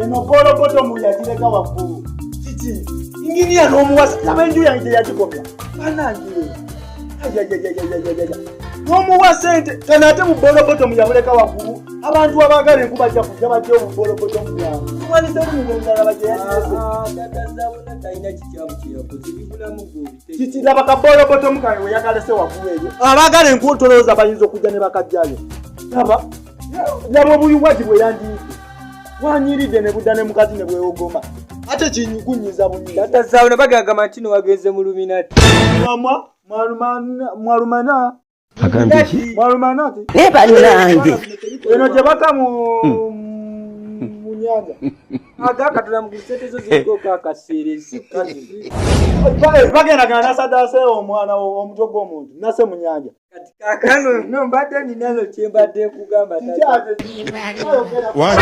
eno bolo boto mu yatireka waggulu. Kiki? Inginiya n'omuwasa laba enju yange gye yagikomya. Banangire. N'omuwasa ente kana ate mu bolo boto mu yabuleka waggulu. Abantu abaagala enkuba ajja kujja bajja mu bolo boto mu yange. Mwanise mu ngala bajja yatirese. Tatazabona talina kikyamu kyeyakoze bibulamu gwe. Kiki laba ka bolo boto mu kawe yakalese waggulu eyo. Abaagala enkuba tolowooza bayinza okujja ne bakajjayo. Laba. Laba obuyuwaji bwe yandiike. Wanyiridde ne budda ne mukazi ne bwewogoma. Ate kinyikunyiza bunyiza. Tatazabona bagagamba nti no wagenze mu luminati. Mama, mwalumana. Agambiki? Mwalumana ti. Neba nange. Eno gye baka mu nyanja. Agakatula mu kusetezo ziko kakaseere sikati. Bagenda gana sadase omwana omutwe gw'omuntu. Nase mu nyanja. Kati kakano no mbadde ninazo kyembadde kugamba Kikyate. What?